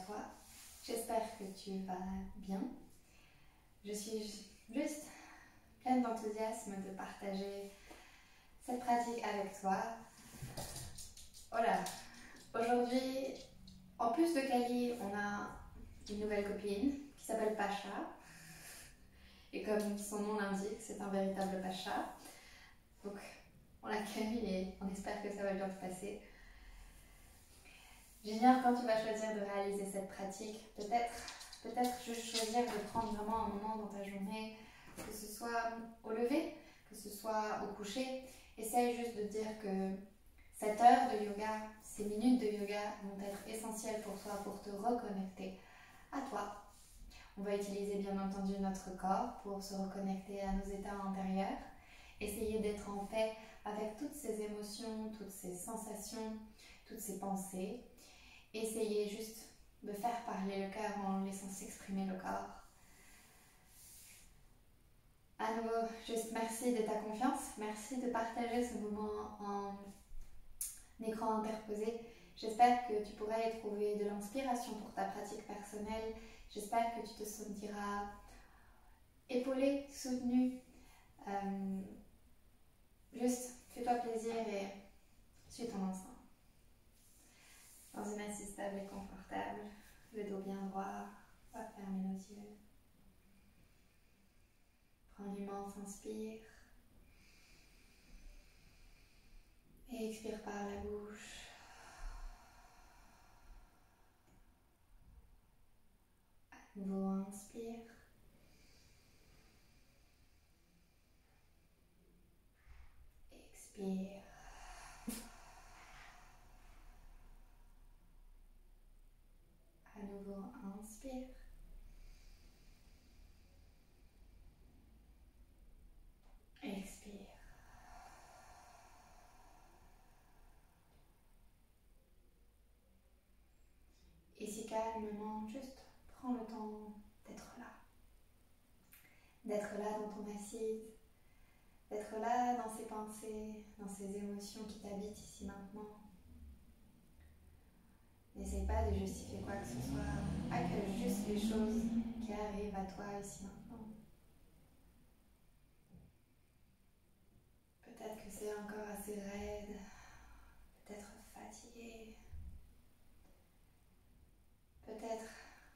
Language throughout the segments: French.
toi. J'espère que tu vas bien. Je suis juste pleine d'enthousiasme de partager cette pratique avec toi. Voilà, aujourd'hui, en plus de Kali, on a une nouvelle copine qui s'appelle Pacha. Et comme son nom l'indique, c'est un véritable Pacha. Donc, on l'accueille et on espère que ça va bien se passer. J'ignore quand tu vas choisir de réaliser cette pratique. Peut-être juste choisir de prendre vraiment un moment dans ta journée, que ce soit au lever, que ce soit au coucher. Essaye juste de dire que cette heure de yoga, ces minutes de yoga vont être essentielles pour toi, pour te reconnecter à toi. On va utiliser bien entendu notre corps pour se reconnecter à nos états intérieurs. Essayer d'être en paix avec toutes ces émotions, toutes ces sensations, toutes ces pensées. Essayez juste de faire parler le cœur en laissant s'exprimer le corps. À nouveau, juste merci de ta confiance, merci de partager ce moment en écran interposé. J'espère que tu pourras y trouver de l'inspiration pour ta pratique personnelle. J'espère que tu te sentiras épaulé, soutenu. Juste fais-toi plaisir et suis ton instinct. Dans une assise stable et confortable, le dos bien droit, on va fermer nos yeux. Prends une immense inspire et expire par la bouche. À nouveau, inspire. Expire. À nouveau, inspire. Expire. Ici calmement, juste prends le temps d'être là. D'être là dans ton assise, d'être là dans ces pensées, dans ces émotions qui t'habitent ici maintenant. N'essaye pas de justifier quoi que ce soit, accueille juste les choses qui arrivent à toi ici maintenant. Peut-être que c'est encore assez raide, peut-être fatigué, peut-être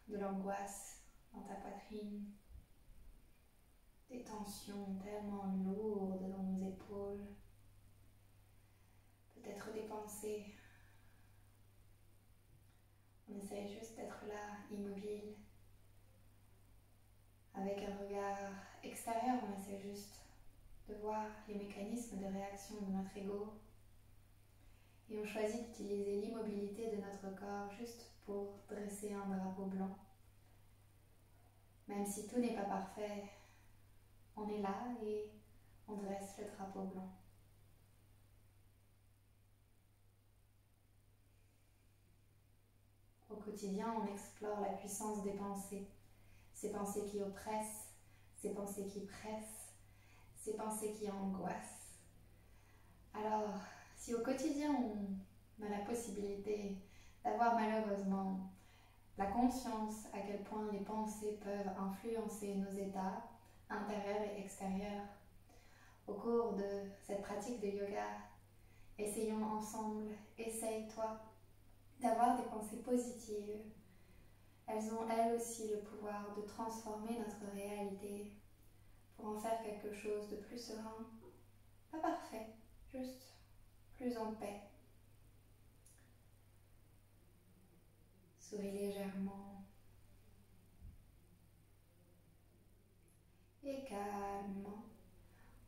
de l'angoisse dans ta poitrine, des tensions tellement lourdes dans nos épaules, peut-être des pensées. On essaye juste d'être là, immobile, avec un regard extérieur. On essaie juste de voir les mécanismes de réaction de notre ego. Et on choisit d'utiliser l'immobilité de notre corps juste pour dresser un drapeau blanc. Même si tout n'est pas parfait, on est là et on dresse le drapeau blanc. Au quotidien, on explore la puissance des pensées. Ces pensées qui oppressent, ces pensées qui pressent, ces pensées qui angoissent. Alors, si au quotidien on a la possibilité d'avoir malheureusement la conscience à quel point les pensées peuvent influencer nos états intérieurs et extérieurs, au cours de cette pratique de yoga, essayons ensemble, essaye-toi d'avoir des pensées positives. Elles ont elles aussi le pouvoir de transformer notre réalité pour en faire quelque chose de plus serein, pas parfait, juste plus en paix. Souris légèrement et calmement.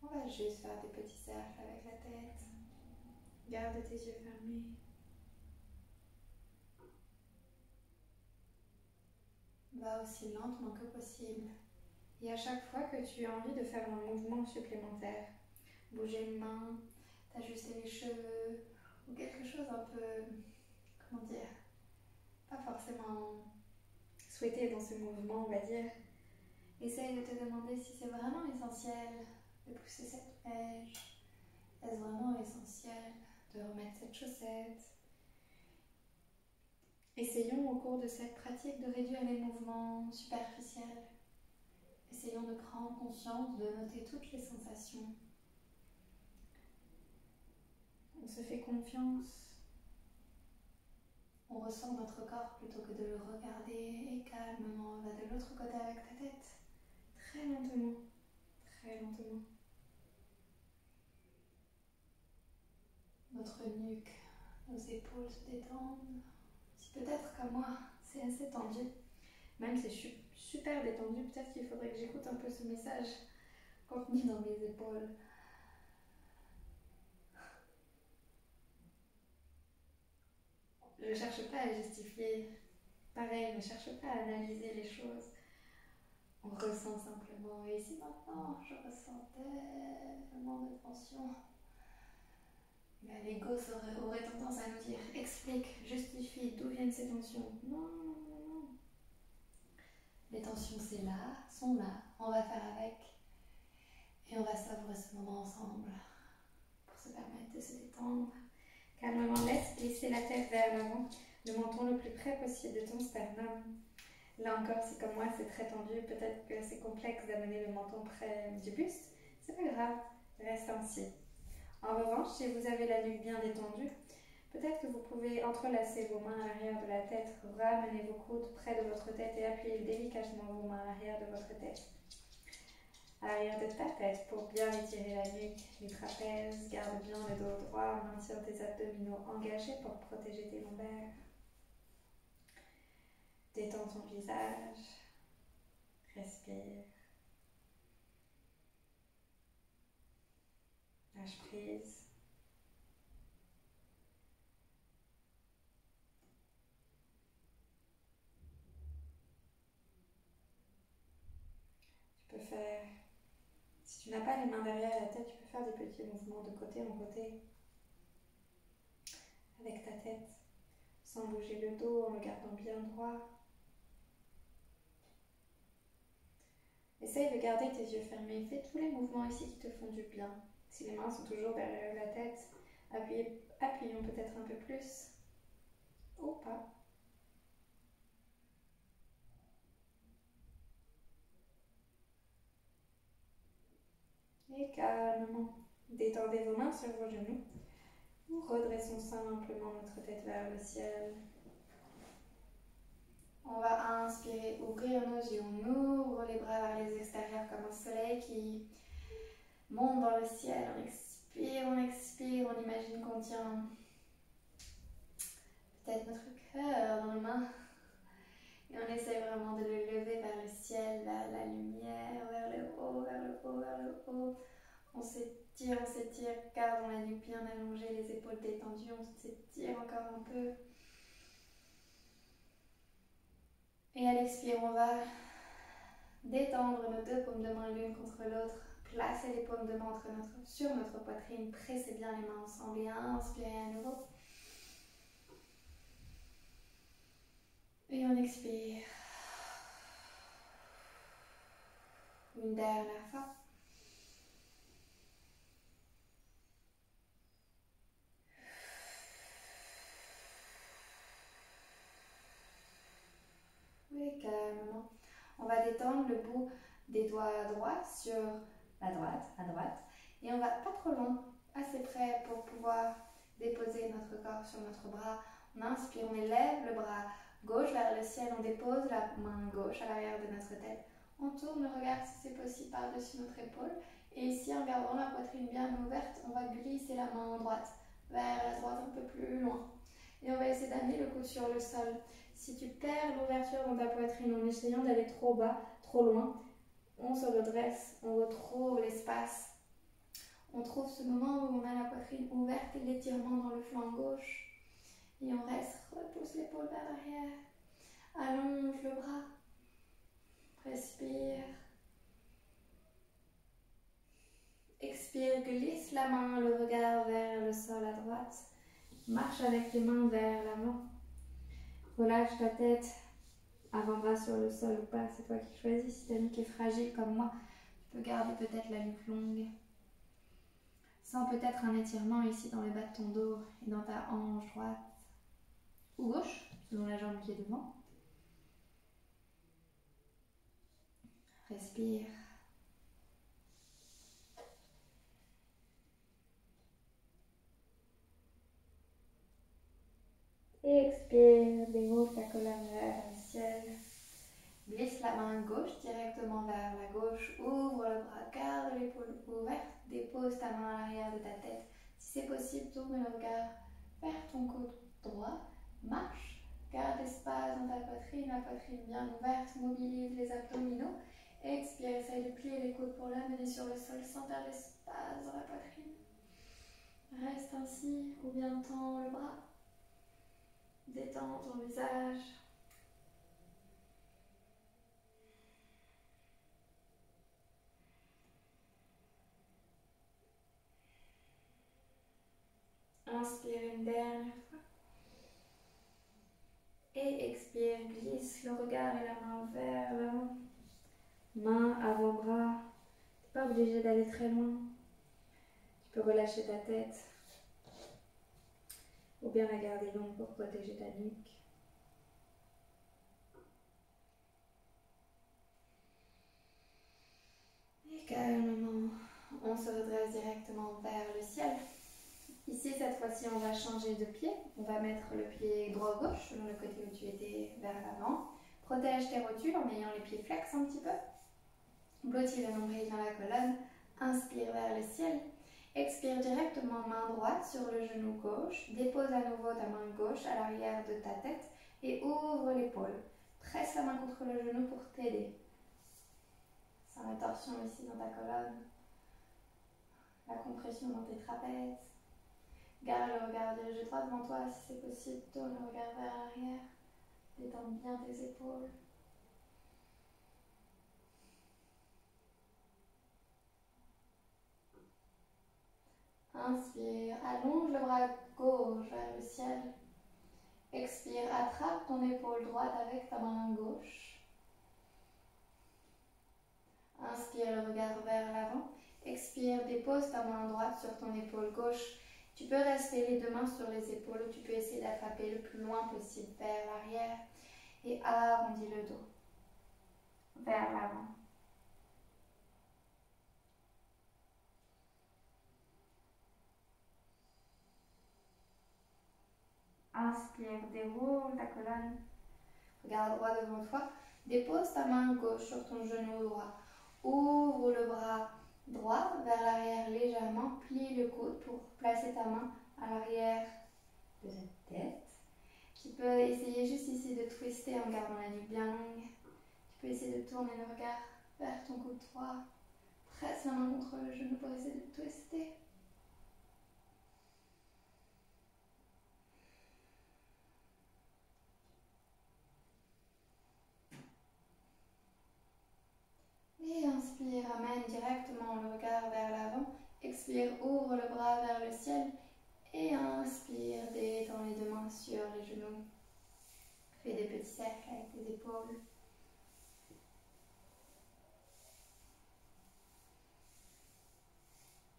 On va juste faire des petits cercles avec la tête. Garde tes yeux fermés. Va aussi lentement que possible. Et à chaque fois que tu as envie de faire un mouvement supplémentaire, bouger une main, t'ajuster les cheveux, ou quelque chose un peu, comment dire, pas forcément souhaité dans ce mouvement, on va dire. Essaye de te demander si c'est vraiment essentiel de pousser cette pêche. Est-ce vraiment essentiel de remettre cette chaussette? Essayons au cours de cette pratique de réduire les mouvements superficiels. Essayons de prendre conscience, de noter toutes les sensations. On se fait confiance. On ressent notre corps plutôt que de le regarder et calmement on va de l'autre côté avec ta tête. Très lentement, très lentement. Notre nuque, nos épaules se détendent. Si peut-être comme moi, c'est assez tendu, même si je suis super détendue, peut-être qu'il faudrait que j'écoute un peu ce message contenu dans mes épaules. Je ne cherche pas à justifier. Pareil, ne cherche pas à analyser les choses. On ressent simplement. Et ici maintenant, je ressens tellement de tension. L'ego aurait tendance à nous dire explique, justifie d'où viennent ces tensions. Non, non, non, non. Les tensions, c'est là, sont là. On va faire avec. Et on va savourer ce moment ensemble pour se permettre de se détendre. Calmement, laisse glisser la tête vers l'avant, le menton le plus près possible de ton sternum. Là encore, si comme moi c'est très tendu, peut-être que c'est complexe d'amener le menton près du buste. C'est pas grave, reste ainsi. En revanche, si vous avez la nuque bien détendue, peut-être que vous pouvez entrelacer vos mains à l'arrière de la tête, ramener vos coudes près de votre tête et appuyer délicatement vos mains à l'arrière de votre tête. À l'arrière de ta tête pour bien étirer la nuque, les trapèzes, garde bien le dos droit, maintient tes abdominaux engagés pour protéger tes lombaires. Détends ton visage, respire, lâche prise. Tu peux faire, si tu n'as pas les mains derrière la tête, tu peux faire des petits mouvements de côté en côté avec ta tête, sans bouger le dos, en le gardant bien droit. Essaye de garder tes yeux fermés. Fais tous les mouvements ici qui te font du bien. Si les mains sont toujours derrière la tête, appuyons peut-être un peu plus. Ou pas. Et calmement, détendez vos mains sur vos genoux. Nous redressons simplement notre tête vers le ciel. On va inspirer, ouvrir nos yeux, on ouvre les bras vers les extérieurs comme un soleil qui monte dans le ciel. On expire, on imagine qu'on tient peut-être notre cœur dans nos mains. Et on essaie vraiment de le lever vers le ciel, vers la lumière, vers le haut, vers le haut, vers le haut. On s'étire, gardons la nuque bien allongée, les épaules détendues, on s'étire encore un peu. Et à l'expire, on va détendre nos deux paumes de main l'une contre l'autre, placer les paumes de main sur notre poitrine, pressez bien les mains ensemble et inspirez à nouveau. Et on expire. Une dernière fois. Oui, calmement. On va détendre le bout des doigts droits sur la droite, à droite. Et on va pas trop loin, assez près pour pouvoir déposer notre corps sur notre bras. On inspire, on élève le bras gauche vers le ciel, on dépose la main gauche à l'arrière de notre tête. On tourne le regard si c'est possible par-dessus notre épaule. Et ici, en gardant la poitrine bien ouverte, on va glisser la main droite vers la droite un peu plus loin. Et on va essayer d'amener le coude sur le sol. Si tu perds l'ouverture dans ta poitrine en essayant d'aller trop bas, trop loin, on se redresse, on retrouve l'espace. On trouve ce moment où on a la poitrine ouverte et l'étirement dans le flanc gauche. Et on reste, repousse l'épaule vers l'arrière. Allonge le bras. Respire. Expire, glisse la main, le regard vers le sol à droite. Marche avec les mains vers l'avant. Relâche ta tête, avant-bras sur le sol ou pas, c'est toi qui choisis. Si ta nuque est fragile comme moi, tu peux garder peut-être la nuque longue. Sens peut-être un étirement ici dans le bas de ton dos et dans ta hanche droite ou gauche. selon la jambe qui est devant. Respire. Et expire, dégonfle la colonne vers le ciel. Glisse la main gauche directement vers la gauche. Ouvre le bras, garde l'épaule ouverte. Dépose ta main à l'arrière de ta tête. Si c'est possible, tourne le regard vers ton côté droit. Marche. Garde l'espace dans ta poitrine, la poitrine bien ouverte. Mobilise les abdominaux. Expire, essaye de plier les côtes pour l'amener sur le sol sans perdre l'espace dans la poitrine. Reste ainsi ou bien tends le bras. Détends ton visage. Inspire une dernière fois. Et expire, glisse le regard et la main vers l'avant. Main, avant-bras. Tu n'es pas obligé d'aller très loin. Tu peux relâcher ta tête. Ou bien la garder longue pour protéger ta nuque. Et calmement, on se redresse directement vers le ciel. Ici, cette fois-ci, on va changer de pied. On va mettre le pied droit-gauche, selon le côté où tu étais vers l'avant. Protège tes rotules en ayant les pieds flex un petit peu. Blottis le nombril dans la colonne. Inspire vers le ciel. Expire directement main droite sur le genou gauche. Dépose à nouveau ta main gauche à l'arrière de ta tête et ouvre l'épaule. Presse la main contre le genou pour t'aider. Sans la torsion ici dans ta colonne. La compression dans tes trapèzes. Garde le regard dirigé droit devant toi si c'est possible. Tourne le regard vers l'arrière. Détends bien tes épaules. Inspire, allonge le bras gauche vers le ciel. Expire, attrape ton épaule droite avec ta main gauche. Inspire, le regard vers l'avant. Expire, dépose ta main droite sur ton épaule gauche. Tu peux rester les deux mains sur les épaules ou tu peux essayer d'attraper le plus loin possible vers l'arrière. Et arrondis le dos vers l'avant. Inspire, déroule ta colonne. Regarde droit devant toi. Dépose ta main gauche sur ton genou droit. Ouvre le bras droit vers l'arrière légèrement. Plie le coude pour placer ta main à l'arrière de ta tête. Tu peux essayer juste ici de twister en gardant la nuque bien longue. Tu peux essayer de tourner le regard vers ton coude droit. Presse la main contre le genou pour essayer de twister. Et inspire, amène directement le regard vers l'avant. Expire, ouvre le bras vers le ciel. Et inspire, détends les deux mains sur les genoux. Fais des petits cercles avec tes épaules.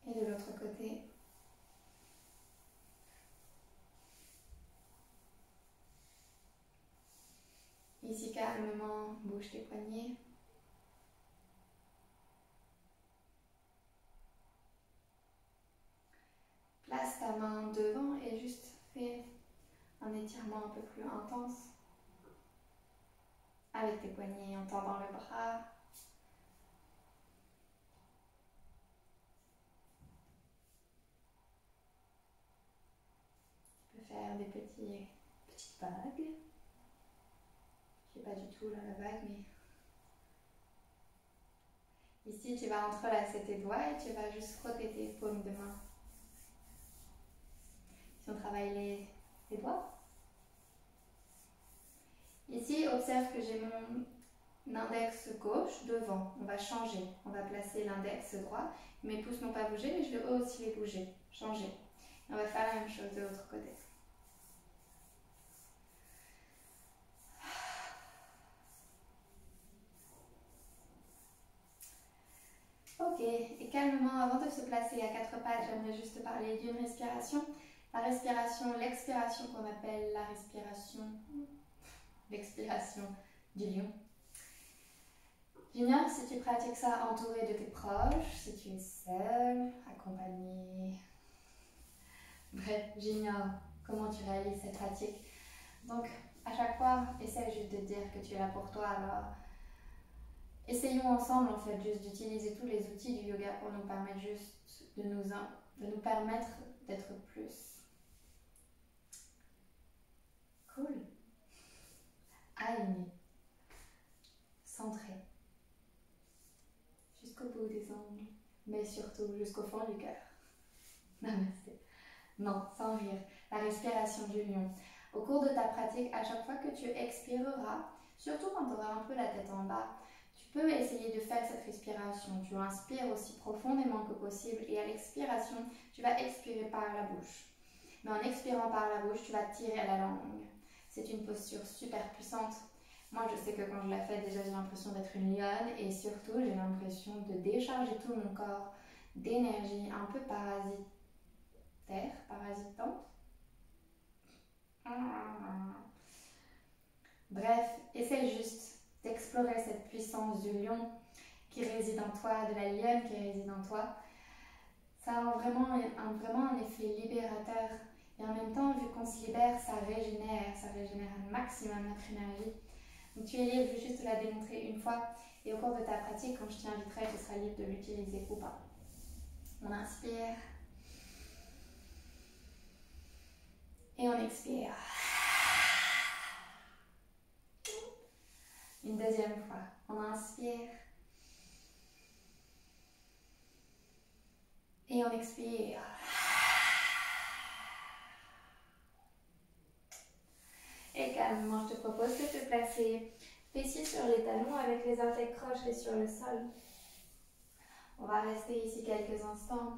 Et de l'autre côté. Ici, calmement, bouge tes poignets. Place ta main devant et juste fais un étirement un peu plus intense. Avec tes poignets en tendant le bras. Tu peux faire des petites vagues. Je ne sais pas du tout là, la vague, mais... Ici, tu vas entrelacer tes doigts et tu vas juste frotter tes paumes de main. Si on travaille les doigts. Ici, observe que j'ai mon index gauche devant. On va changer. On va placer l'index droit. Mes pouces n'ont pas bougé, mais je vais aussi les bouger. Changer. Et on va faire la même chose de l'autre côté. Ok, et calmement, avant de se placer à quatre pattes, j'aimerais juste parler d'une respiration. La respiration, l'expiration qu'on appelle la respiration, l'expiration du lion. J'ignore si tu pratiques ça entouré de tes proches, si tu es seul, accompagné. Bref, j'ignore comment tu réalises cette pratique. Donc, à chaque fois, essaie juste de dire que tu es là pour toi. Alors, essayons ensemble, en fait, juste d'utiliser tous les outils du yoga pour nous permettre juste de nous permettre d'être plus cool, aligné, centré, jusqu'au bout des ongles, mais surtout jusqu'au fond du cœur. Namasté. Non, sans rire. La respiration du lion. Au cours de ta pratique, à chaque fois que tu expireras, surtout quand tu auras un peu la tête en bas, tu peux essayer de faire cette respiration. Tu inspires aussi profondément que possible et à l'expiration, tu vas expirer par la bouche. Mais en expirant par la bouche, tu vas tirer à la langue. C'est une posture super puissante. Moi, je sais que quand je la fais, déjà, j'ai l'impression d'être une lionne et surtout, j'ai l'impression de décharger tout mon corps d'énergie un peu parasitante. Bref, essaie juste d'explorer cette puissance du lion qui réside en toi, de la lionne qui réside en toi. Ça a vraiment un effet libérateur. Et en même temps, vu qu'on se libère, ça régénère un maximum notre énergie. Donc tu es libre juste de la démontrer une fois. Et au cours de ta pratique, quand je t'y inviterai, tu seras libre de l'utiliser ou pas. On inspire. Et on expire. Une deuxième fois. On inspire. Et on expire. Et calmement, je te propose de te placer fessiers sur les talons avec les orteils crochés sur le sol. On va rester ici quelques instants.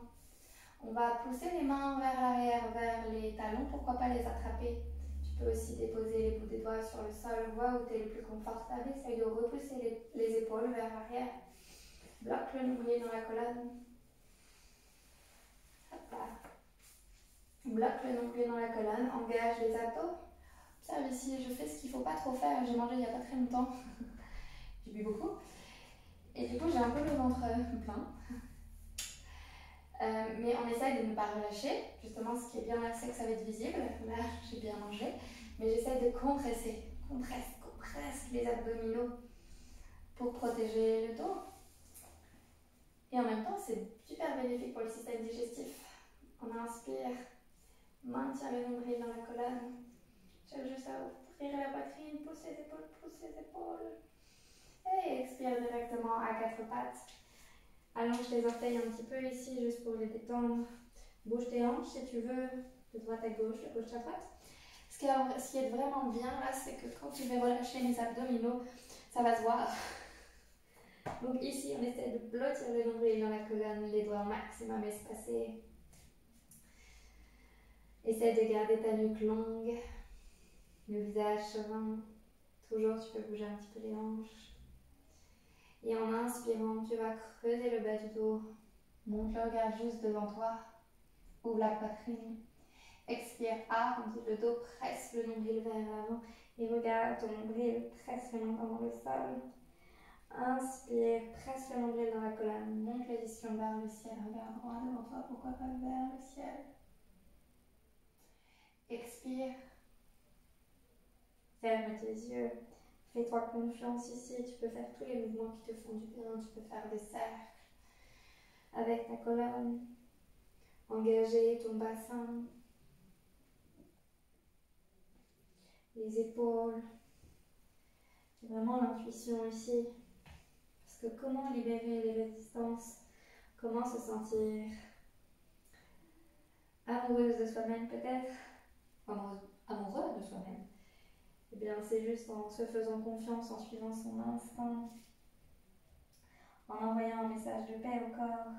On va pousser les mains vers l'arrière, vers les talons, pourquoi pas les attraper. Tu peux aussi déposer les bouts des doigts sur le sol, vois où tu es le plus confortable. Essaye de repousser les épaules vers l'arrière. Bloque le nombril dans la colonne. Hop là. Bloque le nombril dans la colonne, engage les abdos. Observe ici, je fais ce qu'il ne faut pas trop faire. J'ai mangé il n'y a pas très longtemps. J'ai bu beaucoup. Et du coup, j'ai un peu le ventre plein. Mais on essaye de ne pas relâcher. Justement, ce qui est bien là, c'est que ça va être visible. Là, j'ai bien mangé. Mais j'essaie de compresser. Compresse les abdominaux pour protéger le dos. Et en même temps, c'est super bénéfique pour le système digestif. On inspire, maintient le nombril dans la colonne. Cherche juste à ouvrir la poitrine, pousse les épaules, pousse les épaules. Et expire directement à quatre pattes. Allonge tes orteils un petit peu ici, juste pour les détendre. Bouge tes hanches si tu veux, de droite à gauche, de gauche à droite. Ce qui est vraiment bien là, c'est que quand tu vas relâcher mes abdominaux, ça va se voir. Donc ici, on essaie de blottir le nombril dans la colonne, les doigts au maximum espacés. Essaie de garder ta nuque longue, le visage serein. Toujours, tu peux bouger un petit peu les hanches. Et en inspirant, tu vas creuser le bas du dos. Monte le regard juste devant toi. Ouvre la poitrine. Expire, arme le dos, presse le nombril vers l'avant. Et regarde ton nombril, presse le menton dans le sol. Inspire, presse le nombril dans la colonne. Monte les ischions vers le ciel. Regarde droit devant toi, pourquoi pas vers le ciel. Expire. Ferme tes yeux. Fais-toi confiance ici. Tu peux faire tous les mouvements qui te font du bien. Tu peux faire des cercles avec ta colonne. Engager ton bassin. Les épaules. C'est vraiment l'intuition ici. Parce que comment libérer les résistances? Comment se sentir amoureuse de soi-même peut-être? Amoureux de soi-même. Eh bien, c'est juste en se faisant confiance, en suivant son instinct, en envoyant un message de paix au corps,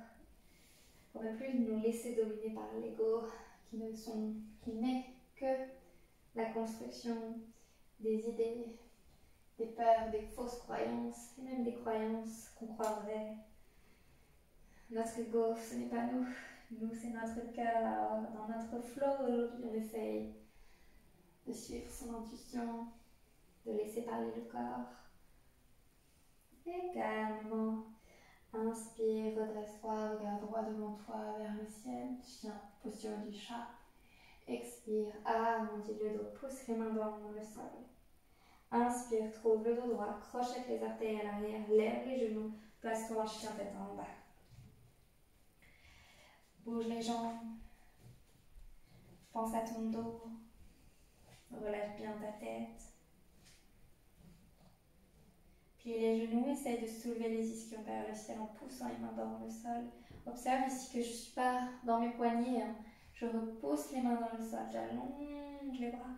pour ne plus nous laisser dominer par l'ego, qui n'est que la construction des idées, des peurs, des fausses croyances, et même des croyances qu'on croit vraies. Notre ego, ce n'est pas nous. Nous, c'est notre cœur. Dans notre flow, aujourd'hui, on essaye de suivre son intuition, de laisser parler le corps. Et calmement, inspire, redresse-toi, regarde droit devant toi vers le ciel. Chien, posture du chat. Expire, arrondis le dos, pousse les mains dans le sol. Inspire, trouve le dos droit, crochette les orteils à l'arrière, lève les genoux, place-toi en chien tête en bas. Bouge les jambes, pense à ton dos, relâche bien ta tête. Plie les genoux, essaye de soulever les ischions vers le ciel en poussant les mains dans le sol. Observe ici que je ne suis pas dans mes poignets, hein. Je repousse les mains dans le sol, j'allonge les bras.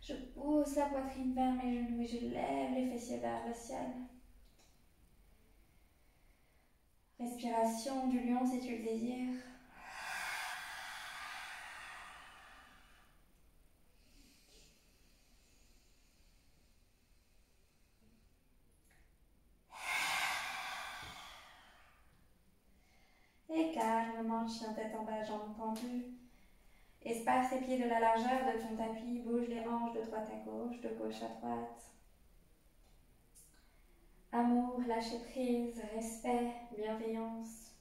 Je pousse la poitrine vers mes genoux et je lève les fessiers vers le ciel. Respiration du lion si tu le désires. Et calmement, chien tête en bas, jambes tendues. Espace les pieds de la largeur de ton tapis, bouge les hanches de droite à gauche, de gauche à droite. Amour, lâcher prise, respect, bienveillance.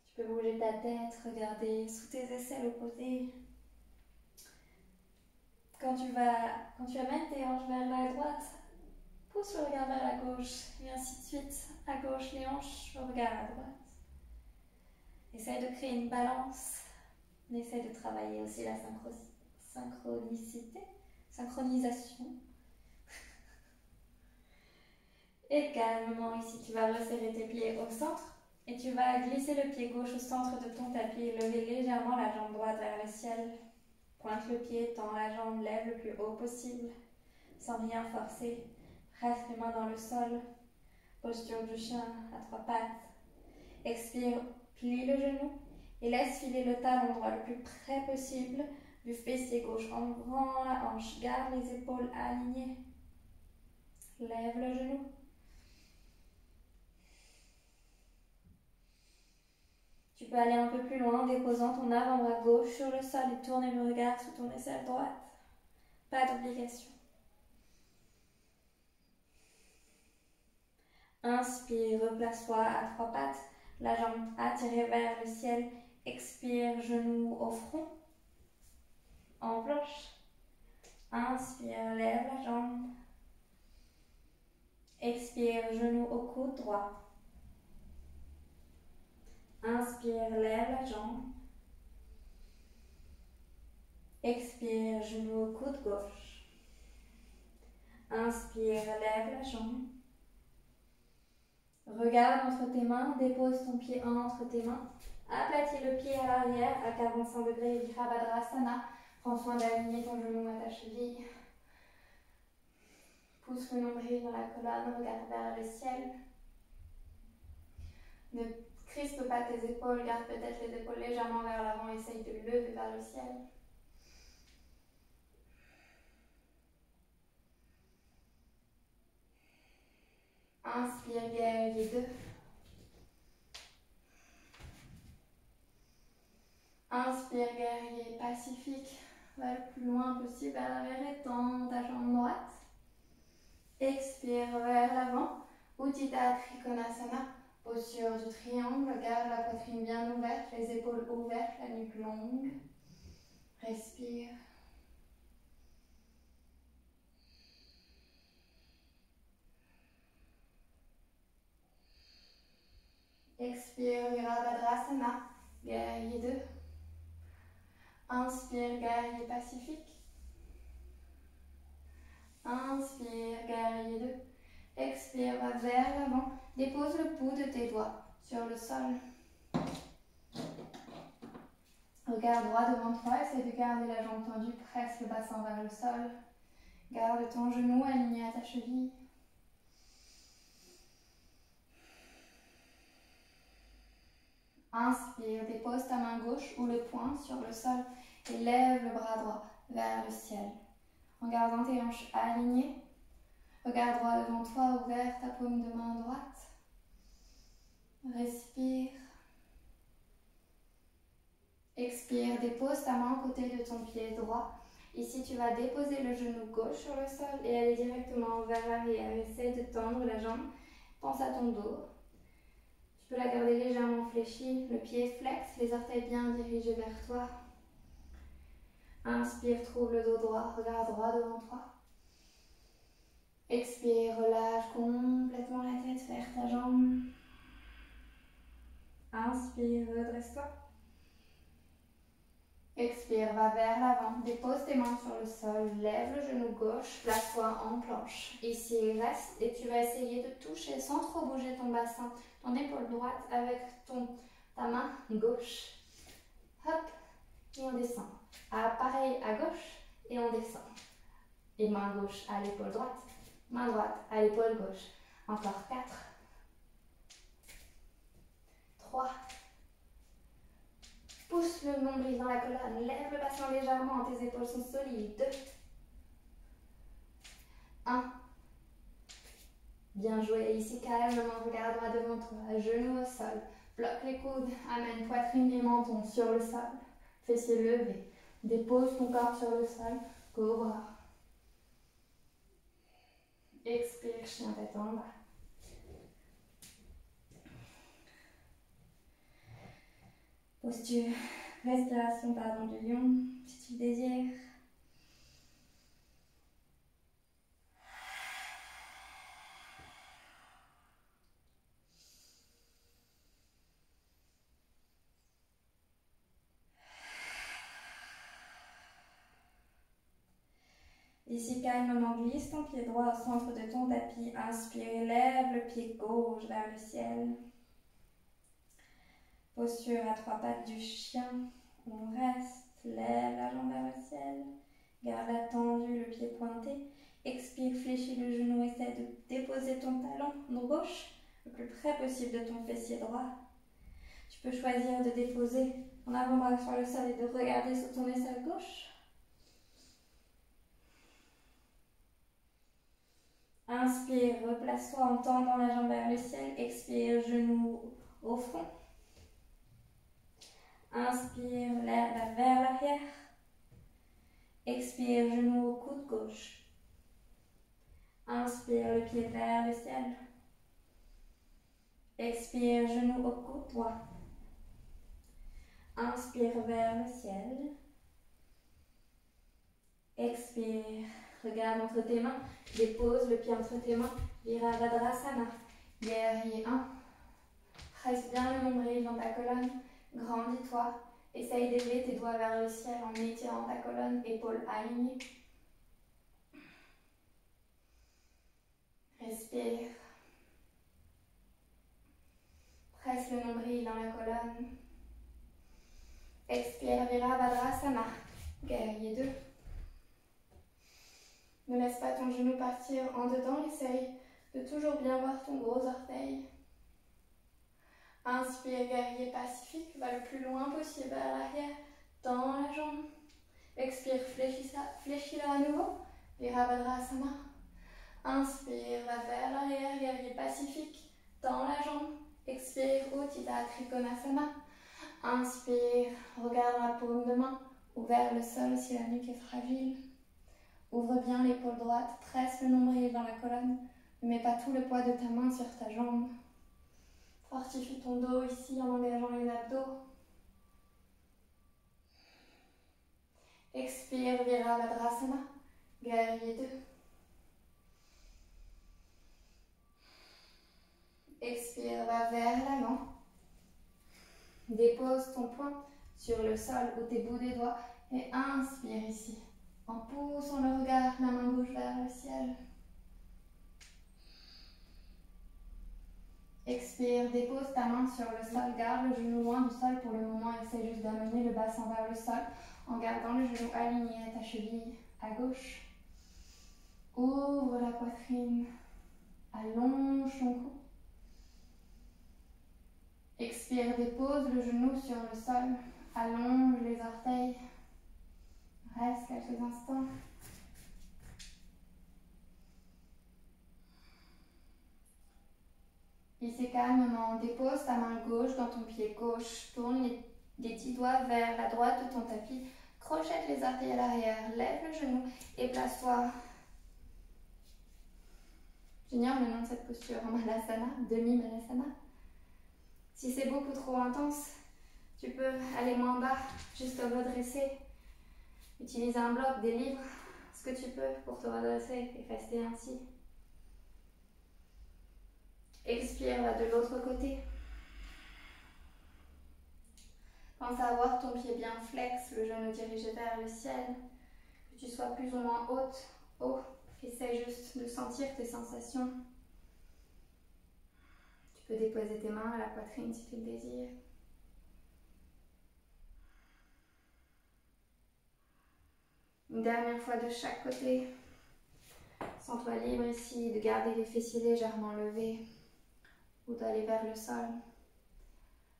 Tu peux bouger ta tête, regarder sous tes aisselles opposées. Quand tu amènes tes hanches vers la droite, pousse le regard vers la gauche, et ainsi de suite. À gauche, les hanches, le regard à droite. Essaye de créer une balance. Essaye de travailler aussi la synchronisation. Et calmement, ici, tu vas resserrer tes pieds au centre et tu vas glisser le pied gauche au centre de ton tapis et lever légèrement la jambe droite vers le ciel. Pointe le pied, tends la jambe, lève le plus haut possible, sans rien forcer. Presse les mains dans le sol. Posture du chien à trois pattes. Expire, plie le genou et laisse filer le talon droit le plus près possible du fessier gauche en ouvrant la hanche. Garde les épaules alignées. Lève le genou. Tu peux aller un peu plus loin en déposant ton avant-bras gauche sur le sol et tourner le regard sous ton aisselle droite. Pas d'obligation. Inspire, replace-toi à trois pattes, la jambe attirée vers le ciel. Expire, genou au front, en planche. Inspire, lève la jambe. Expire, genou au coude droit. Inspire, lève la jambe. Expire, genou au coude gauche. Inspire, lève la jambe. Regarde entre tes mains, dépose ton pied entre tes mains. Aplatis le pied à l'arrière à 45 degrés, Virabhadrasana. Prends soin d'aligner ton genou à ta cheville. Pousse le nombril dans la colonne, regarde vers le ciel. Ne crispe pas tes épaules, garde peut-être les épaules légèrement vers l'avant, essaye de lever vers le ciel. Inspire, guerrier 2. Inspire, guerrier pacifique. Va le plus loin possible vers l'arrière et tends ta jambe droite. Expire vers l'avant. Utthita Trikonasana. Posture du triangle. Garde la poitrine bien ouverte, les épaules ouvertes, la nuque longue. Respire. Expire, Virabhadrasana. Guerrier 2. Inspire, guerrier pacifique. Inspire, guerrier 2. Expire, va vers l'avant. Dépose le bout de tes doigts sur le sol. Regarde droit devant toi, essaie de garder la jambe tendue, presse le bassin vers le sol. Garde ton genou aligné à ta cheville. Inspire, dépose ta main gauche ou le poing sur le sol et lève le bras droit vers le ciel. En gardant tes hanches alignées, regarde droit devant toi, ouvert ta paume de main droite. Respire. dépose ta main à côté de ton pied droit. Ici, tu vas déposer le genou gauche sur le sol et aller directement vers l'arrière. Essaye de tendre la jambe. Pense à ton dos. Tu peux la garder légèrement fléchie. Le pied flex, les orteils bien dirigés vers toi. Inspire, trouve le dos droit. Regarde droit devant toi. Expire, relâche complètement la tête vers ta jambe. Inspire, redresse-toi. Expire, va vers l'avant. Dépose tes mains sur le sol. Lève le genou gauche. Place-toi en planche. Ici, reste et tu vas essayer de toucher sans trop bouger ton bassin, ton épaule droite avec ta main gauche. Hop, et on descend. Pareil à gauche et on descend. Et main gauche à l'épaule droite. Main droite à l'épaule gauche. Encore 4. 3. Pousse le nombril dans la colonne. Lève le bassin légèrement. Tes épaules sont solides. 2. 1. Bien joué. Ici, calmement, regarde droit devant toi. Genoux au sol. Bloque les coudes. Amène poitrine et menton sur le sol. Fessiers levés. Dépose ton corps sur le sol. Cobra. Expire, chien tête en bas. Posture, respiration, du lion, si tu le désires. Ici, calmement, glisse ton pied droit au centre de ton tapis. Inspire, lève le pied gauche vers le ciel. Posture à 3 pattes du chien. On reste, lève la jambe vers le ciel. Garde-la tendue, le pied pointé. Expire, fléchis le genou, essaie de déposer ton talon gauche le plus près possible de ton fessier droit. Tu peux choisir de déposer ton avant-bras sur le sol et de regarder sous ton aisselle gauche. Inspire, replace-toi en tendant la jambe vers le ciel. Expire, genou au front. Inspire, lève vers l'arrière. Expire, genou au coude gauche. Inspire, le pied vers le ciel. Expire, genou au coude droit. Inspire vers le ciel. Expire, regarde entre tes mains. Dépose le pied entre tes mains. Virabhadrasana. Guerrier 1. Presse bien le nombril dans ta colonne. Grandis-toi. Essaye d'élever tes doigts vers le ciel en étirant ta colonne, épaules alignées. Respire. Presse le nombril dans la colonne. Expire, Virabhadrasana. Guerrier 2. Ne laisse pas ton genou partir en dedans. Essaye de toujours bien voir ton gros orteil. Inspire, guerrier pacifique. Va le plus loin possible vers l'arrière. Tends la jambe. Expire, fléchis-la à nouveau. Virabhadrasana. Inspire, va vers l'arrière, guerrier pacifique. Tends la jambe. Expire, Utthita Trikonasana. Inspire, regarde la paume de main ou vers le sol si la nuque est fragile. Ouvre bien l'épaule droite, presse le nombril dans la colonne. Ne mets pas tout le poids de ta main sur ta jambe. Fortifie ton dos ici en engageant les abdos. Expire, Virabhadrasana. Guerrier 2. Expire, va vers l'avant. Dépose ton poing sur le sol ou tes bouts des doigts et inspire ici. En poussant le regard, la main gauche vers le ciel. Expire, dépose ta main sur le sol, garde le genou loin du sol pour le moment. Essaie juste d'amener le bassin vers le sol en gardant le genou aligné à ta cheville à gauche. Ouvre la poitrine, allonge ton cou. Expire, dépose le genou sur le sol, allonge les orteils. Reste quelques instants. Ici calmement, dépose ta main gauche dans ton pied gauche, tourne les des petits doigts vers la droite de ton tapis. Crochette les orteils à l'arrière, lève le genou et place-toi. J'ignore le nom de cette posture en Malasana, demi-Malasana. Si c'est beaucoup trop intense, tu peux aller moins bas, juste te redresser. Utiliser un bloc, des livres, ce que tu peux pour te redresser et rester ainsi. Expire là, de l'autre côté. Pense à avoir ton pied bien flex, le genou dirigé vers le ciel, que tu sois plus ou moins haut. Essaye juste de sentir tes sensations. Tu peux déposer tes mains à la poitrine si tu le désires. Une dernière fois de chaque côté. Sens-toi libre ici de garder les fessiers légèrement levés ou d'aller vers le sol.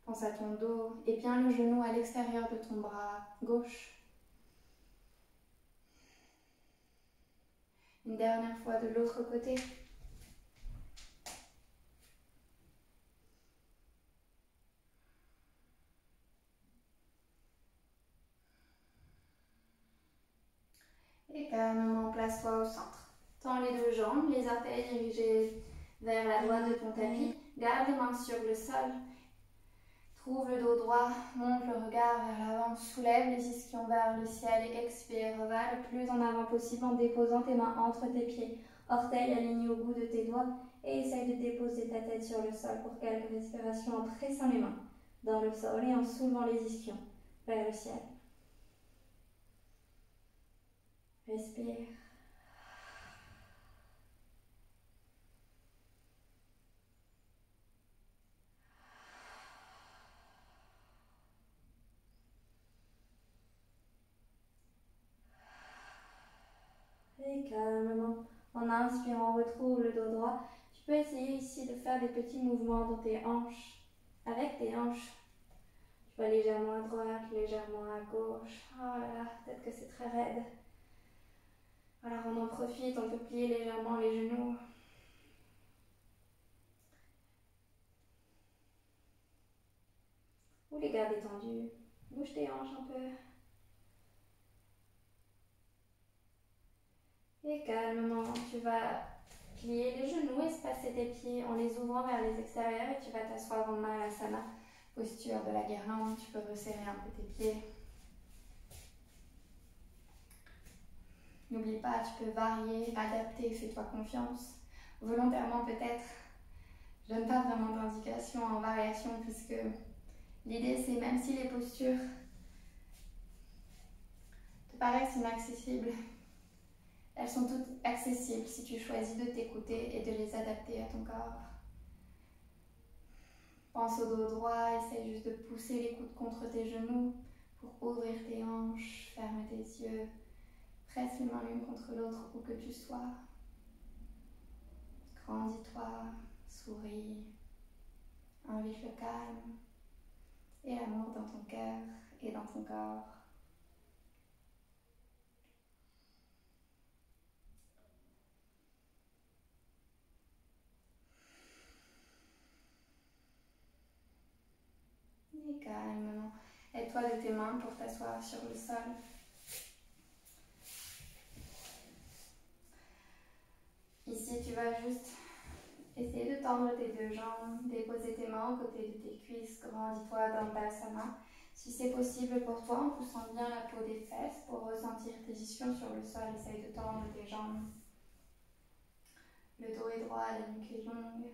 Pense à ton dos et bien le genou à l'extérieur de ton bras gauche. Une dernière fois de l'autre côté. Et calmement, place-toi au centre. Tends les deux jambes, les orteils dirigés vers la droite de ton tapis. Garde les mains sur le sol. Trouve le dos droit, monte le regard vers l'avant, soulève les ischions vers le ciel et expire. Va le plus en avant possible en déposant tes mains entre tes pieds. Orteils alignés au bout de tes doigts et essaye de déposer ta tête sur le sol pour quelques respirations en pressant les mains dans le sol et en soulevant les ischions vers le ciel. Respire. Et calmement, en inspirant, retrouve le dos droit. Tu peux essayer ici de faire des petits mouvements dans tes hanches. Avec tes hanches, tu vas légèrement à droite, légèrement à gauche. Oh là là, peut-être que c'est très raide. Alors on en profite, on peut plier légèrement les genoux. Ou les garder tendus. Bouge tes hanches un peu. Et calmement, tu vas plier les genoux, espacer tes pieds en les ouvrant vers les extérieurs et tu vas t'asseoir en Malasana, posture de la guirlande. Tu peux resserrer un peu tes pieds. N'oublie pas, tu peux varier, adapter, fais-toi confiance. Volontairement peut-être, je donne pas vraiment d'indication en variation puisque l'idée c'est même si les postures te paraissent inaccessibles, elles sont toutes accessibles si tu choisis de t'écouter et de les adapter à ton corps. Pense au dos droit, essaye juste de pousser les coudes contre tes genoux pour ouvrir tes hanches, ferme tes yeux, presse les mains l'une contre l'autre où que tu sois. Grandis-toi, souris, invite le calme et l'amour dans ton cœur et dans ton corps. Et calmement, aide-toi de tes mains pour t'asseoir sur le sol. Ici, tu vas juste essayer de tendre tes deux jambes, déposer tes mains aux côtés de tes cuisses, grandis-toi dans Balasana. Si c'est possible pour toi, en poussant bien la peau des fesses pour ressentir tes ischions sur le sol, essaye de tendre tes jambes. Le dos est droit, la nuque est longue.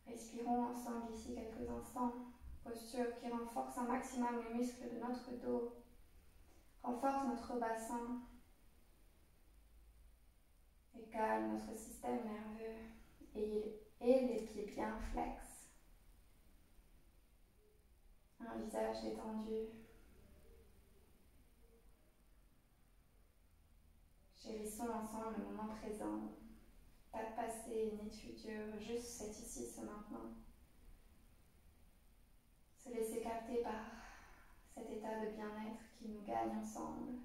Respirons ensemble ici quelques instants. Posture qui renforce un maximum les muscles de notre dos, renforce notre bassin et calme notre système nerveux et les pieds bien flex. Un visage détendu. Chérissons ensemble le moment présent. Pas de passé ni de futur, juste cet ici, ce maintenant. Se laisser capter par cet état de bien-être qui nous gagne ensemble.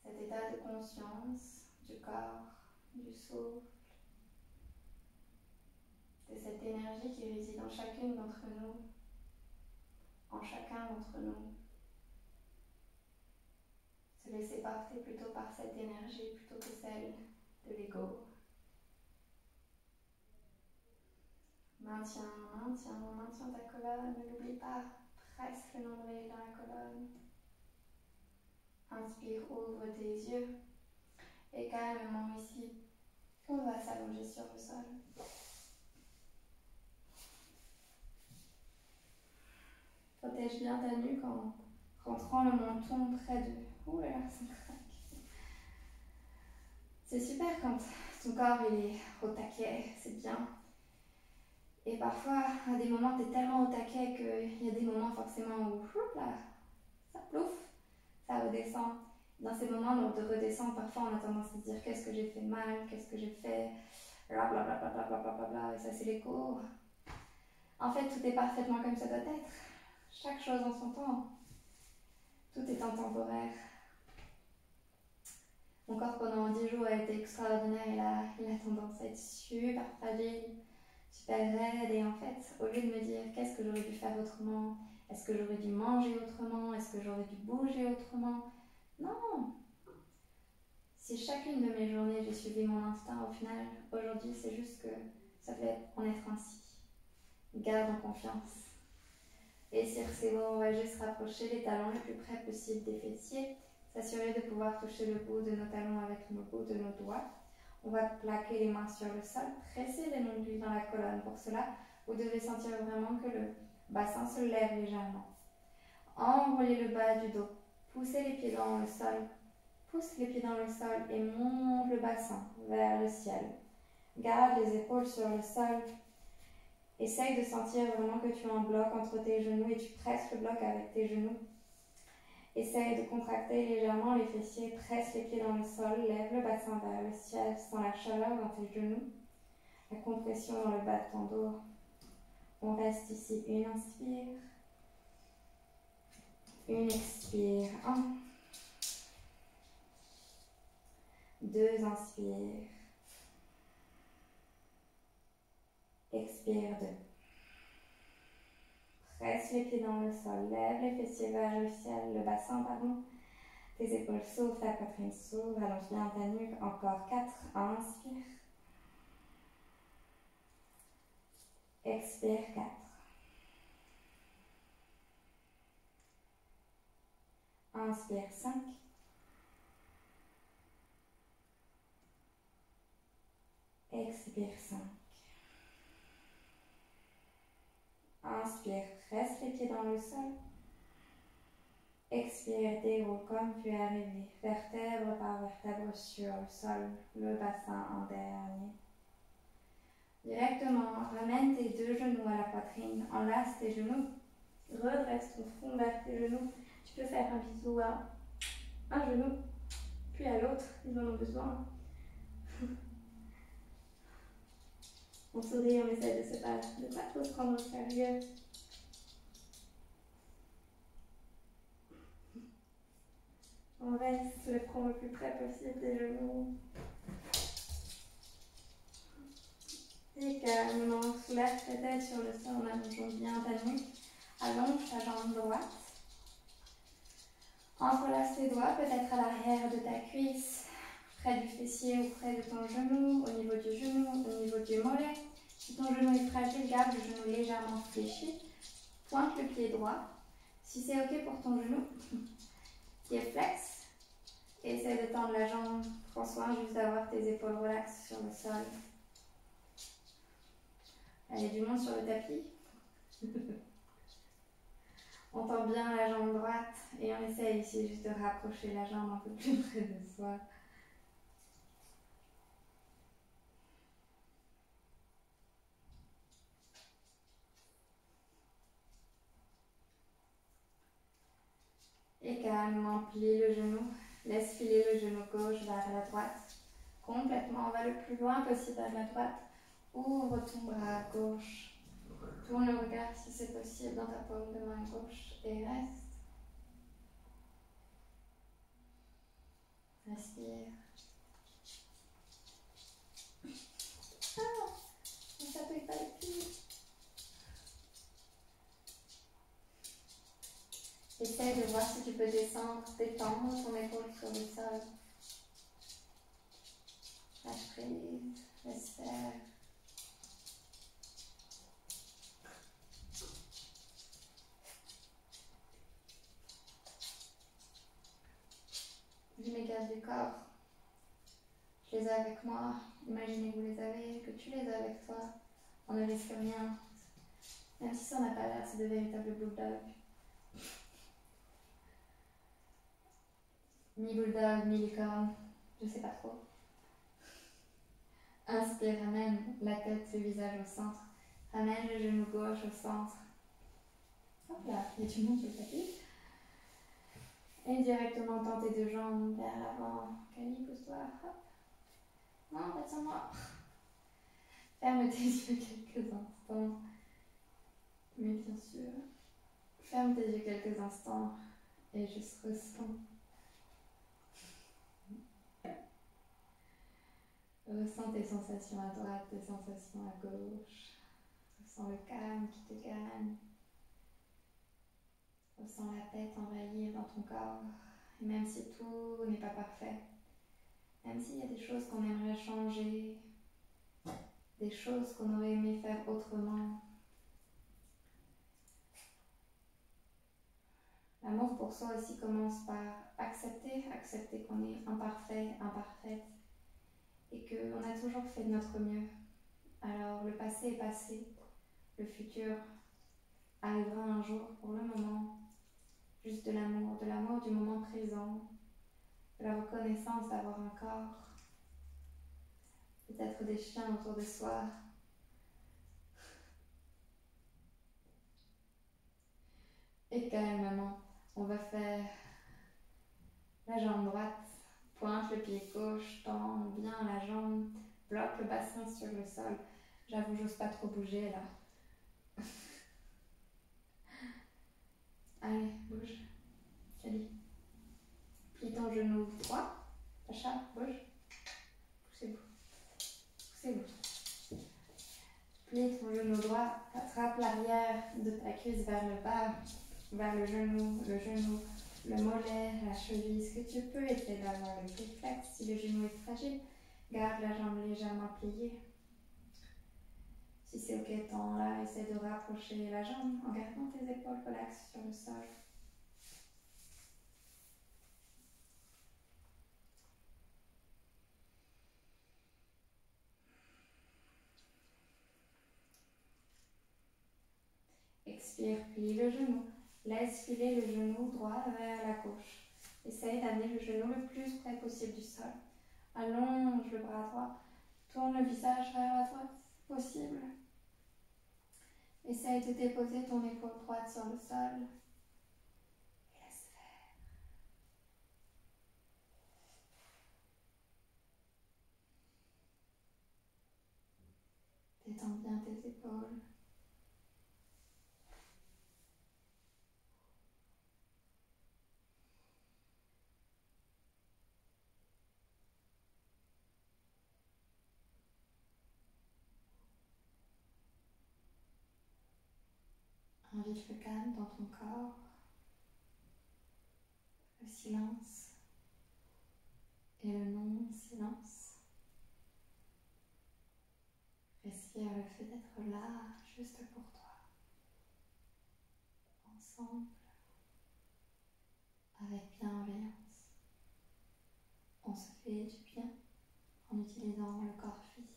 Cet état de conscience du corps, du souffle, de cet énergie qui réside en chacune d'entre nous, en chacun d'entre nous. Se laisser porter plutôt par cette énergie plutôt que celle de l'ego. Maintiens ta colonne, ne l'oublie pas, presse le nombril dans la colonne. Inspire, ouvre tes yeux et calmement ici, on va s'allonger sur le sol. Protège bien ta nuque en rentrant le menton près de... Ouh là là, ça craque. C'est super quand ton corps il est au taquet, c'est bien. Et parfois, à des moments, tu es tellement au taquet qu'il y a des moments forcément où là, ça plouf, ça redescend. Dans ces moments de redescendre, parfois on a tendance à se dire qu'est-ce que j'ai fait mal, qu'est-ce que j'ai fait, blablabla, et ça c'est l'écho. En fait, tout est parfaitement comme ça doit être. Chaque chose en son temps. Tout est intemporaire. Mon corps pendant 10 jours a été extraordinaire, il a tendance à être super fragile, super raide, et en fait, au lieu de me dire qu'est-ce que j'aurais dû faire autrement, est-ce que j'aurais dû manger autrement, est-ce que j'aurais dû bouger autrement, non. Si chacune de mes journées j'ai suivi mon instinct, au final, aujourd'hui c'est juste que ça devait en être ainsi. Garde en confiance. Et si c'est bon, on va juste rapprocher les talons le plus près possible des fessiers, s'assurer de pouvoir toucher le bout de nos talons avec le bout de nos doigts. On va plaquer les mains sur le sol, presser les nombrils dans la colonne. Pour cela, vous devez sentir vraiment que le bassin se lève légèrement. Enroulez le bas du dos, poussez les pieds dans le sol, pousse les pieds dans le sol et monte le bassin vers le ciel. Garde les épaules sur le sol. Essaye de sentir vraiment que tu as un bloc entre tes genoux et tu presses le bloc avec tes genoux. Essaye de contracter légèrement les fessiers, presse les pieds dans le sol, lève le bassin vers le ciel, sens la chaleur dans tes genoux, la compression dans le bas de ton dos. On reste ici, une inspire, une expire, 1, 2 inspire, expire 2. Presse les pieds dans le sol, lève les fessiers vers le ciel, le bassin, pardon. Tes épaules s'ouvrent, ta poitrine s'ouvre, allonge bien ta nuque. Encore 4, inspire. Expire 4. Inspire 5. Expire 5. Inspire, presse les pieds dans le sol. Expire, déroule comme tu es arrivé, vertèbre par vertèbre sur le sol, le bassin en dernier. Directement, ramène tes 2 genoux à la poitrine, enlace tes genoux, redresse ton front vers tes genoux. Tu peux faire un bisou à un genou, puis à l'autre, ils en ont besoin. On sourit, on essaie de ne pas trop se prendre au sérieux. On reste le front le plus près possible des genoux. Et calmement, soulève ta tête sur le sol en allongeant bien ta nuque. Allonge ta jambe droite. Entrelace tes doigts, peut-être à l'arrière de ta cuisse, près du fessier ou près de ton genou, au niveau du genou, au niveau du mollet. Si ton genou est fragile, garde le genou légèrement fléchi. Pointe le pied droit. Si c'est ok pour ton genou, pied flex. Et essaie de tendre la jambe. Prends soin juste d'avoir tes épaules relaxes sur le sol. Allez, du monde sur le tapis. On tend bien la jambe droite et on essaie ici juste de rapprocher la jambe un peu plus près de soi. Et calmement plie le genou. Laisse filer le genou gauche vers la droite. Complètement, on va le plus loin possible vers la droite. Ouvre ton bras gauche. Tourne le regard si c'est possible dans ta paume de main gauche et reste. Respire. Ah, on s'appuie pas les pieds. Essaye de voir si tu peux descendre, détendre ton épaule sur le sol. Lâche prise, laisse faire. Je mes gaz du corps. Je les ai avec moi. Imaginez que vous les avez, que tu les as avec toi. On ne risque rien. Même si ça n'a pas l'air, c'est de véritables bulldogs. Mi-bulldog, mi-licorne, je sais pas trop. Inspire, ramène la tête, le visage au centre. Ramène le genou gauche au centre. Hop là, et tu montes le tapis. Et directement tends tes deux jambes vers l'avant. Cali, pousse-toi. Hop. Non, pas sur moi. Ferme tes yeux quelques instants. Mais bien sûr, ferme tes yeux quelques instants et juste ressens. Ressens tes sensations à droite, tes sensations à gauche. Ressens le calme qui te gagne. Ressens la paix t'envahir dans ton corps. Et même si tout n'est pas parfait, même s'il y a des choses qu'on aimerait changer, des choses qu'on aurait aimé faire autrement, l'amour pour soi aussi commence par accepter qu'on est imparfait, imparfaite, et qu'on a toujours fait de notre mieux. Alors le passé est passé, le futur arrivera un jour. Pour le moment, juste de l'amour du moment présent, de la reconnaissance d'avoir un corps, peut-être des chiens autour de soi. Et calmement, on va faire la jambe droite, pointe le pied gauche, tend bien la jambe, bloque le bassin sur le sol. J'avoue, j'ose pas trop bouger là. Allez, bouge. Allez. Plie ton genou droit. Pacha, bouge. Poussez-vous. Poussez-vous. Plie ton genou droit. Attrape l'arrière de ta cuisse vers le bas, vers le genou, le mollet, la cheville. Ce que tu peux, essayer d'avoir le pied flex. Si le genou est fragile, garde la jambe légèrement pliée. Si c'est ok, tends là, essaie de rapprocher la jambe en gardant tes épaules relaxes sur le sol. Expire, plie le genou. Laisse filer le genou droit vers la gauche. Essaye d'amener le genou le plus près possible du sol. Allonge le bras droit. Tourne le visage vers la droite, possible. Essaye de déposer ton épaule droite sur le sol. Et laisse faire. Détends bien tes épaules. Invite le calme dans ton corps, le silence et le non-silence. Respire le fait d'être là, juste pour toi, ensemble, avec bienveillance. On se fait du bien en utilisant le corps physique.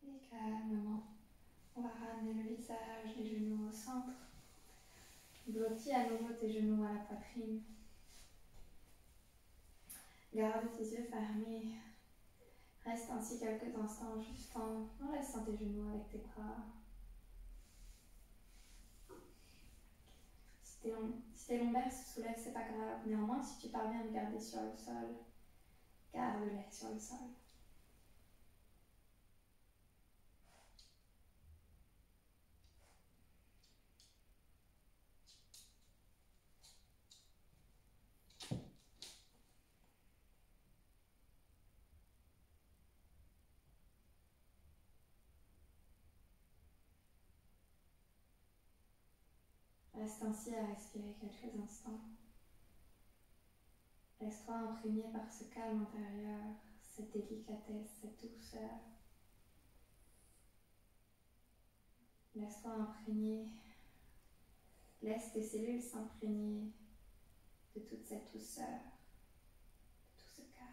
Et calmement, on va ramener le visage, les genoux au centre. Blottis à nouveau tes genoux à la poitrine. Garde tes yeux fermés. Reste ainsi quelques instants juste en laissant tes genoux avec tes bras. Si tes lombaires se soulèvent, c'est pas grave. Néanmoins, si tu parviens à le garder sur le sol, garde-les sur le sol. Reste ainsi à respirer quelques instants. Laisse-toi imprégner par ce calme intérieur, cette délicatesse, cette douceur. Laisse-toi imprégner. Laisse tes cellules s'imprégner de toute cette douceur, de tout ce calme.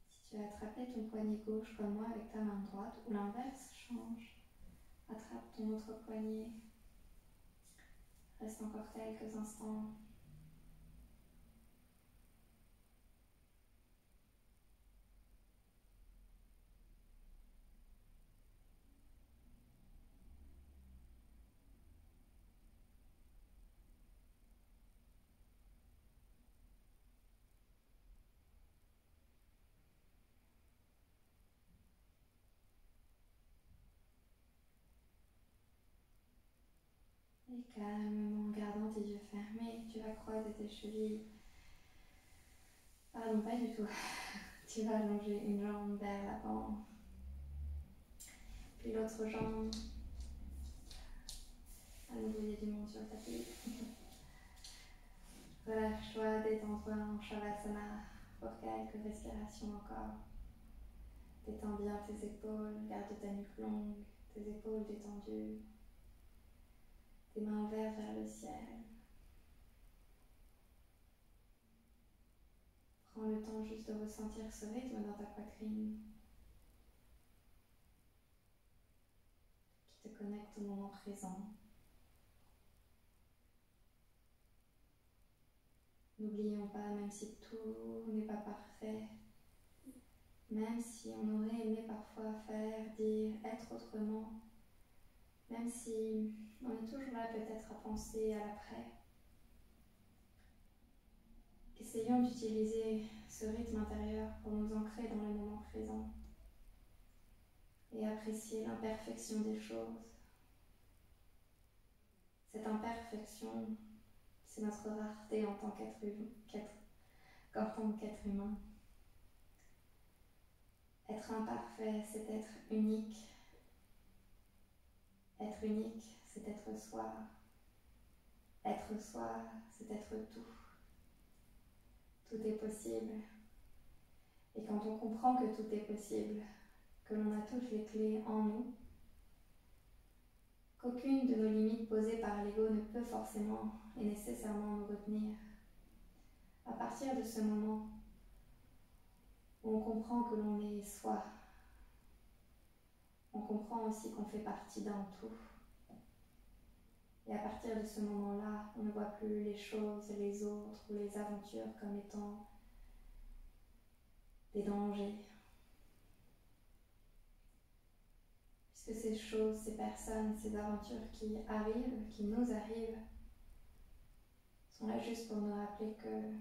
Si tu as attrapé ton poignet gauche comme moi avec ta main droite, ou l'inverse, change. Attrape ton autre poignet. Reste encore quelques instants. Et calmement, en gardant tes yeux fermés, tu vas croiser tes chevilles. Pardon, pas du tout. Tu vas allonger une jambe vers l'avant. Puis l'autre jambe. À nouveau, il y a du monde sur le tapis. Relâche-toi, détends-toi en Shavasana pour quelques respirations encore. Détends bien tes épaules, garde ta nuque longue, tes épaules détendues. Tes mains ouvertes vers le ciel. Prends le temps juste de ressentir ce rythme dans ta poitrine qui te connecte au moment présent. N'oublions pas, même si tout n'est pas parfait, même si on aurait aimé parfois faire, dire, être autrement, même si on est toujours là peut-être à penser à l'après, essayons d'utiliser ce rythme intérieur pour nous ancrer dans le moment présent et apprécier l'imperfection des choses. Cette imperfection, c'est notre rareté en tant qu'être humain. Être imparfait, c'est être unique. Être unique, c'est être soi. Être soi, c'est être tout. Tout est possible. Et quand on comprend que tout est possible, que l'on a toutes les clés en nous, qu'aucune de nos limites posées par l'ego ne peut forcément et nécessairement nous retenir, à partir de ce moment où on comprend que l'on est soi, on comprend aussi qu'on fait partie d'un tout. Et à partir de ce moment-là, on ne voit plus les choses, les autres ou les aventures comme étant des dangers. Puisque ces choses, ces personnes, ces aventures qui arrivent, qui nous arrivent, sont là juste pour nous rappeler que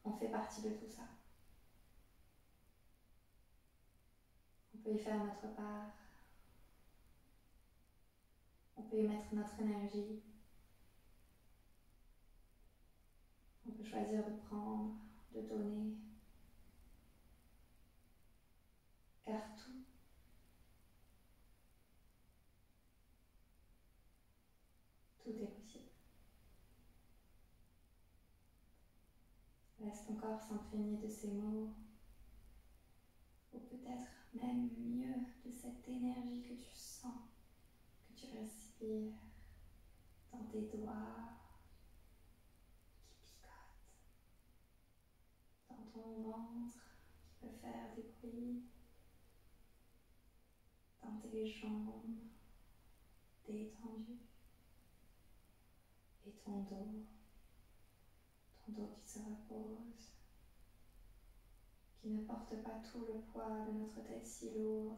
on fait partie de tout ça. On peut y faire notre part. On peut y mettre notre énergie. On peut choisir de prendre, de donner. Car tout est possible. Laisse ton corps s'imprégner de ces mots, ou peut-être même mieux de cette énergie que tu sens, que tu respires dans tes doigts qui picotent, dans ton ventre qui peut faire des bruits, dans tes jambes détendues et ton dos qui se repose, qui ne porte pas tout le poids de notre tête si lourde.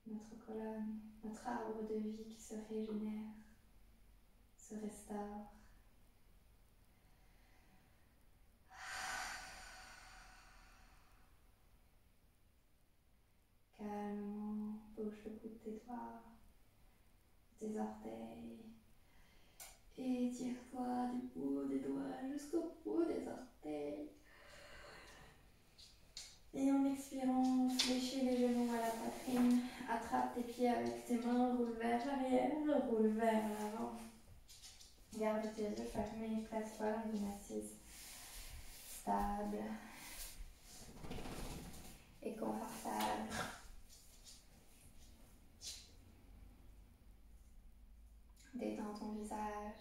Notre colonne, notre arbre de vie qui se régénère, se restaure. Calmement, bouge le bout de tes doigts, tes orteils. Et tire-toi du bout des doigts jusqu'au bout des orteils. Et en expirant, fléchis les genoux à la poitrine. Attrape tes pieds avec tes mains, roule vers l'arrière, roule vers l'avant. Garde tes yeux fermés, place-toi dans une assise stable et confortable. Détends ton visage.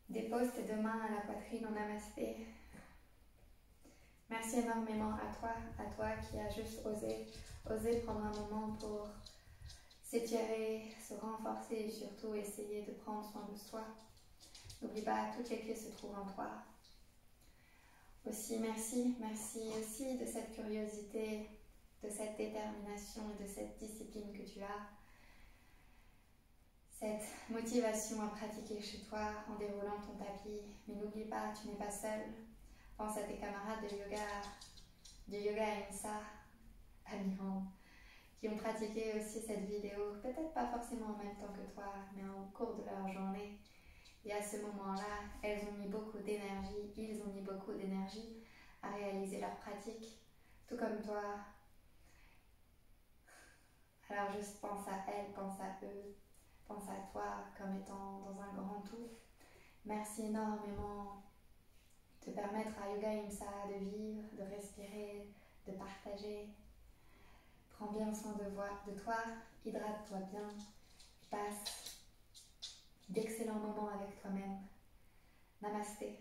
Dépose tes deux mains à la poitrine en namasté. Merci énormément à toi qui as juste osé prendre un moment pour s'étirer, se renforcer et surtout essayer de prendre soin de soi. N'oublie pas, toutes les clés se trouvent en toi. Aussi, merci aussi de cette curiosité, de cette détermination et de cette discipline que tu as. Cette motivation à pratiquer chez toi en déroulant ton tapis. Mais n'oublie pas, tu n'es pas seul. Pense à tes camarades de yoga, du yoga Ahimsa, à Miran, qui ont pratiqué aussi cette vidéo, peut-être pas forcément en même temps que toi, mais au cours de leur journée. Et à ce moment-là, elles ont mis beaucoup d'énergie, ils ont mis beaucoup d'énergie à réaliser leur pratique, tout comme toi. Alors juste pense à elles, pense à eux, pense à toi comme étant dans un grand tout. Merci énormément de permettre à Yoga Ahimsa de vivre, de respirer, de partager. Prends bien soin de toi, hydrate-toi bien, passe d'excellents moments avec toi-même. Namasté.